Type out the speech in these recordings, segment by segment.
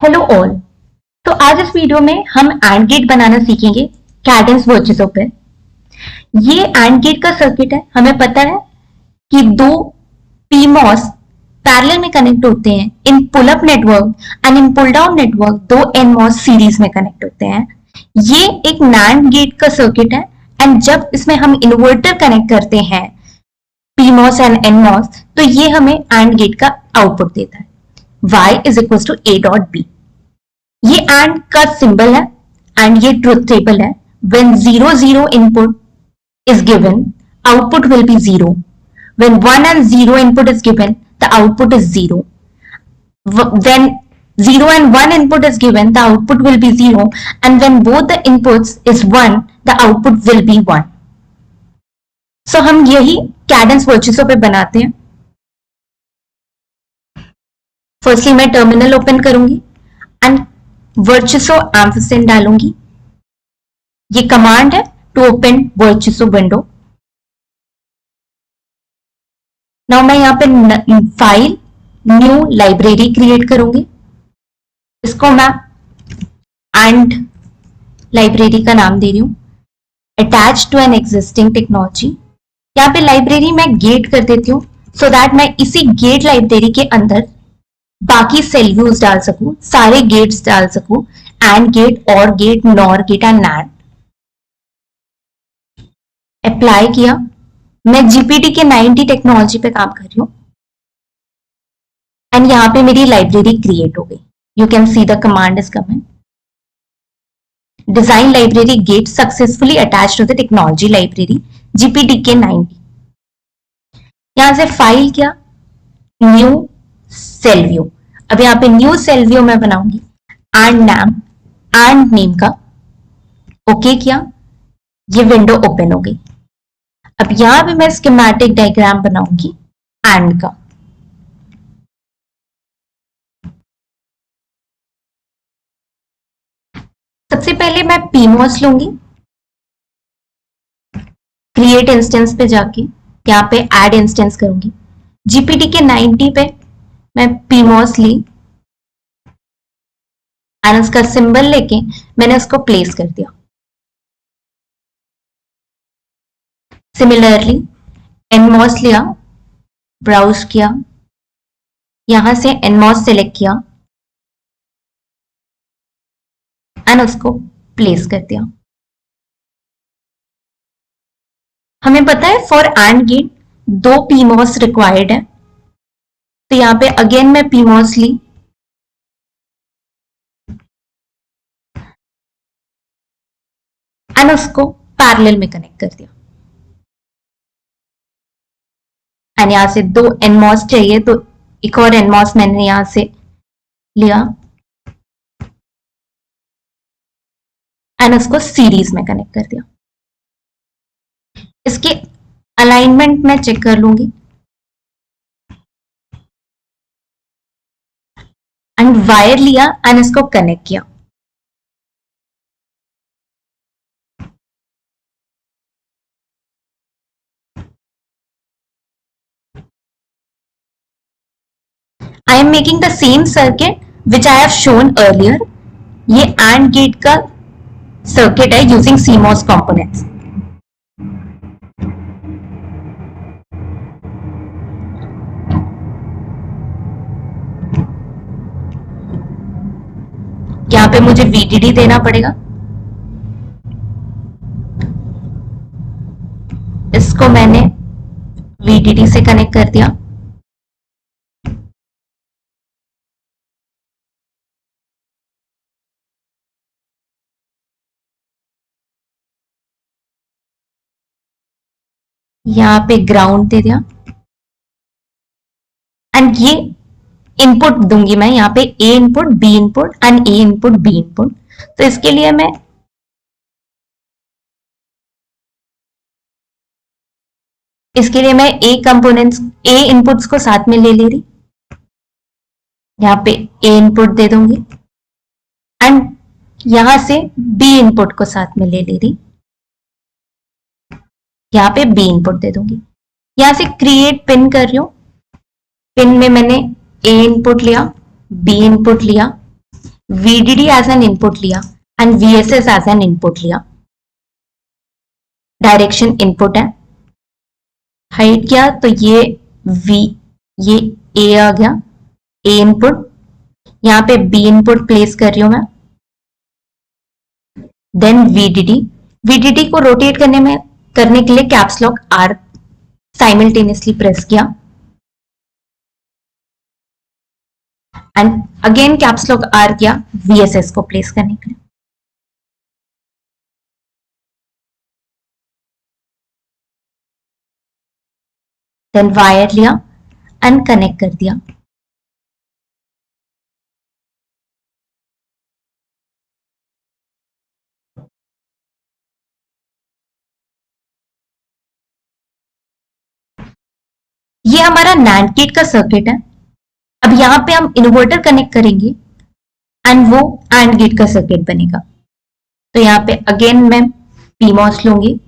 Hello all. तो आज इस वीडियो में हम एंड गेट बनाना सीखेंगे कैडेंस वर्चुअसो पे। ये एंड गेट का सर्किट है। हमें पता है कि दो पीमॉस पैरेलल में कनेक्ट होते हैं in pull up network and in pull down network दो एनमॉस सीरीज में कनेक्ट होते हैं। ये एक नैंड गेट का सर्किट है एंड जब इसमें हम इन्वर्टर कनेक्ट करते हैं पीमॉस एंड एनमॉस तो ये हमें एंड गेट का आउटपुट देता है। y is equals to a dot b। ये एंड का सिंबल है एंड ये ट्रुथ टेबल है। when 0 input is given output will be 0, when 1 and 0 input is given the output is 0, when 0 and 1 input is given the output will be 0, and when both the inputs is 1 the output will be 1। so हम यही Cadence वर्चुअसो पे बनाते हैं। Firstly मैं terminal open करूंगी and वर्चुअसो एम्फरसेंड डालूंगी। ये command है टू ओपन वर्चुअसो विंडो। नाउ मैं यहां पे फाइल न्यू लाइब्रेरी क्रिएट करूंगी। इसको मैं एंड लाइब्रेरी का नाम दे रही हूं, attach to an existing technology. यहां पे लाइब्रेरी मैं गेट कर देती हूं सो दैट मैं इसी गेट लाइब्रेरी के अंदर बाकी सेल्यूज डाल सकूं, सारे गेट्स डाल सकूं, and gate, or gate, nor gate and nand. Apply किया। मैं जीपीटी के 90 टेक्नोलॉजी पे काम कर रही हूं एंड यहां पे मेरी लाइब्रेरी क्रिएट हो गई। You can see the command is coming. Design library gate successfully attach to the technology library GPT के 90। यहां से फाइल किया, न्यू सेल व्यू। अब यहां पे न्यू सेल व्यू मैं बनाऊंगी एंड नेम का। ओके किया, ये विंडो ओपन हो गई। अब यहां पे मैं स्कीमेटिक डायग्राम बनाऊंगी एंड का। सबसे पहले मैं पीमॉस लूंगी, क्रिएट इंस्टेंस पे जाके यहां पे ऐड इंस्टेंस करूंगी। जीपीटी के 90 पे मैं पीमॉस ली एंड उसका सिंबल लेके मैंने उसको प्लेस कर दिया। सिमिलरली एनमॉस लिया, ब्राउज किया, यहां से एनमॉस सेलेक्ट किया एंड उसको प्लेस कर दिया। हमें पता है फॉर एंड गेट दो पीमॉस रिक्वायर्ड है, तो यहां पे अगेन मैं पीमॉस ली एंड उसको पैरेलल में कनेक्ट कर दिया। एंड यहां से दो एनमॉस चाहिए तो एक और एनमॉस मैंने यहां से लिया एंड उसको सीरीज में कनेक्ट कर दिया। इसके अलाइनमेंट मैं चेक कर लूंगी एंड वायर लिया एंड इसको कनेक्ट किया। I am making the same circuit which I have shown earlier। ये AND गेट का सर्किट है यूजिंग CMOS components। यहां पे मुझे VDD देना पड़ेगा। इसको मैंने VDD से कनेक्ट कर दिया। यहां पे ग्राउंड दे दिया एंड ये इनपुट दूंगी मैं यहां पे A input, B input and A input, B input. तो इसके लिए मैं ए कंपोनेंट्स, ए इनपुट्स को साथ में ले रही। यहां पे ए इनपुट दे दूंगी एंड यहां से बी इनपुट को साथ में ले रही। यहां पे बी इनपुट दे दूंगी। यहां से क्रिएट पिन कर रही हूं। पिन में मैंने ए इनपुट लिया, बी इनपुट लिया VDD एज एन इनपुट लिया and VSS as an input लिया। डायरेक्शन इनपुट है, हाइट किया तो ये ये A आ गया, A इनपुट। यहां पे B इनपुट प्लेस कर रही हूं मैं। देन VDD को रोटेट करने के लिए caps lock R simultaneously press किया and again caps lock R किया VSS को प्लेस करने के लिए। देन वायर लिया एंड कनेक्ट कर दिया। ये हमारा NAND गेट का सर्किट है। अब यहां पे हम इन्वर्टर कनेक्ट करेंगे एंड वो AND गेट का सर्किट बनेगा। तो यहां पे अगेन मैं PMOS लूंगी,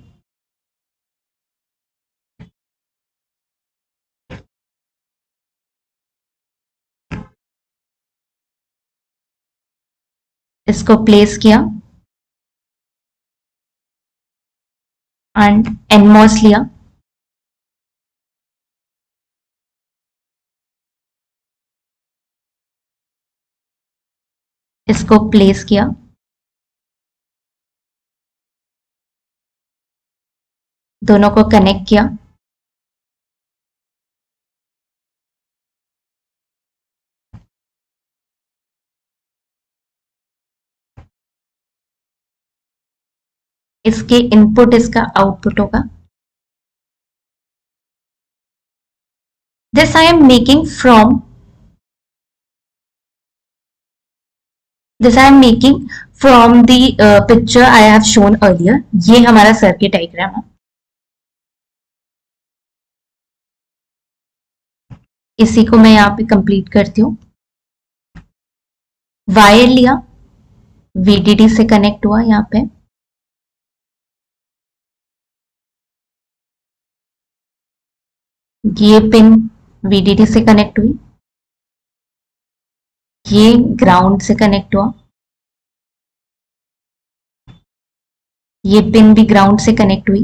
इसको प्लेस किया एंड NMOS लिया, इसको प्लेस किया, दोनों को कनेक्ट किया, इसके इनपुट इसका आउटपुट होगा। This I am making from the picture I have shown earlier. ये हमारा सर्किट डायग्राम है। इसी को मैं यहाँ पे कंप्लीट करती हूँ। वायर लिया, VDD से कनेक्ट हुआ, यहाँ पे ये पिन VDD से कनेक्ट हुई, ये ग्राउंड से कनेक्ट हुआ, ये पिन भी ग्राउंड से कनेक्ट हुई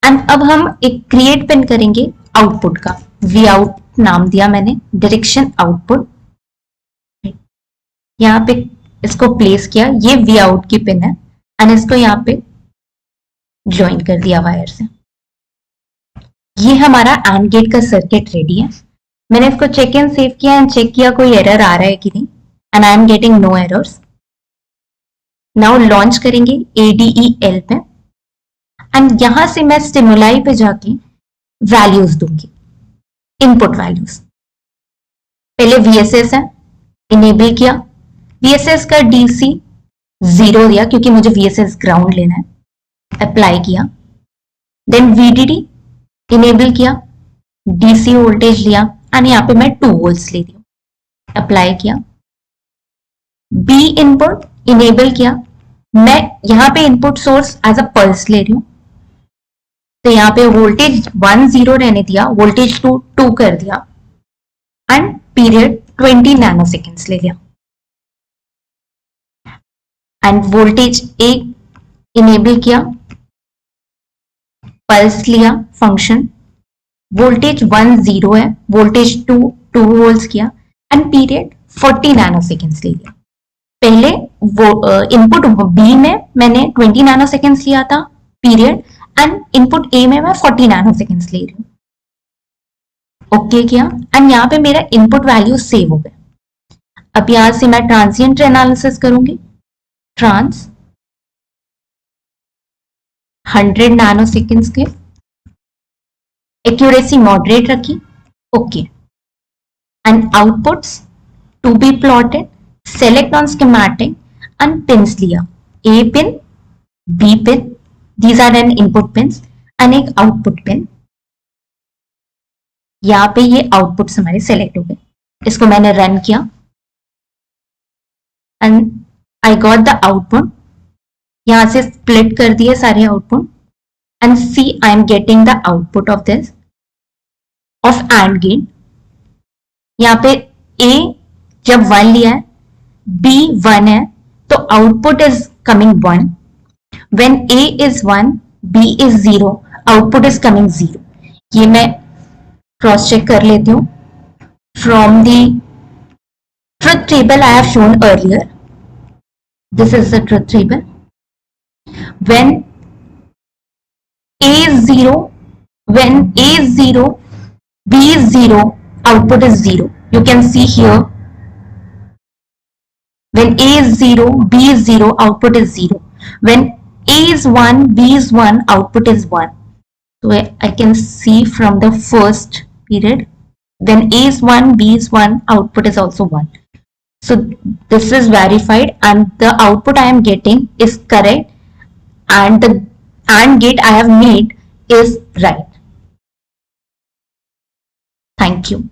एंड अब हम एक क्रिएट पिन करेंगे आउटपुट का। वी आउट नाम दिया मैंने, डायरेक्शन आउटपुट। यहाँ पे इसको प्लेस किया, ये वी आउट की पिन है एंड इसको यहाँ पे ज्वाइन कर दिया वायर से। ये हमारा AND गेट का सर्किट रेडी है। मैंने इसको चेक एंड सेव किया एंड चेक किया कोई एरर आ रहा है कि नहीं, and I am getting no errors. Now launch करेंगे ADEL पे एंड यहां से मैं स्टिमुलाई पे जाके वैल्यूज दूंगी, इनपुट वैल्यूज। पहले VSS है, इनेबल किया, VSS का DC 0 दिया क्योंकि मुझे VSS ग्राउंड लेना है, अप्लाई किया। देन VDD इनेबल किया, DC वोल्टेज लिया एंड यहाँ पे मैं 2 वोल्ट्स ले रही हूँ, अप्लाई किया। B इनपुट इनेबल किया, मैं यहाँ पे input source as a pulse ले रही हूँ, तो यहाँ पे वोल्टेज 1 0 रहने दिया, वोल्टेज 2 कर दिया एंड पीरियड 20 नैनो सेकेंड्स ले लिया एंड वोल्टेज 1 इनेबल किया, पल्स लिया फंक्शन, वोल्टेज 1 0 है, वोल्टेज 2 वोल्ट्स किया एंड पीरियड 40 नैनो सेकेंड्स ले लिया। पहले वो इनपुट B में मैंने 20 नैनो सेकेंड्स लिया था पीरियड एंड इनपुट A में मैं 40 नैनो सेकेंड्स ले रही हूँ। ओके किया एंड यहाँ पे मेरा इनपुट वैल्यू सेव हो गए। अब यहां से मैं ट्रांसिएंट एनालिसिस करूंगी, ट्रांस 100 नैनो सेकेंड्स के, एक्यूरेसी मॉडरेट रखी, okay and outputs to be plotted, select on schematic and pins लिया, A pin, B pin, these are an input pins and एक आउटपुट पिन। यहां पे ये आउटपुट्स हमारे select हो गए। इसको मैंने रन किया and I got the output. यहां से स्प्लिट कर दिए सारे output and see I am getting the output of this of AND gate. यहाँ पे A जब 1 लिया है, B 1 है, तो output is coming 1. When A is 1, B is 0, output is coming 0. ये मैं क्रॉस चेक कर लेती हूँ from the truth table I have shown earlier. This is the truth table. When A is 0, when A is 0, B is 0, output is 0. You can see here, when A is 0, B is 0, output is 0. When A is 1, B is 1, output is 1. So I can see from the first period, when A is 1, B is 1, output is also 1. So this is verified and the output I am getting is correct and the AND gate I have made is right. Thank you.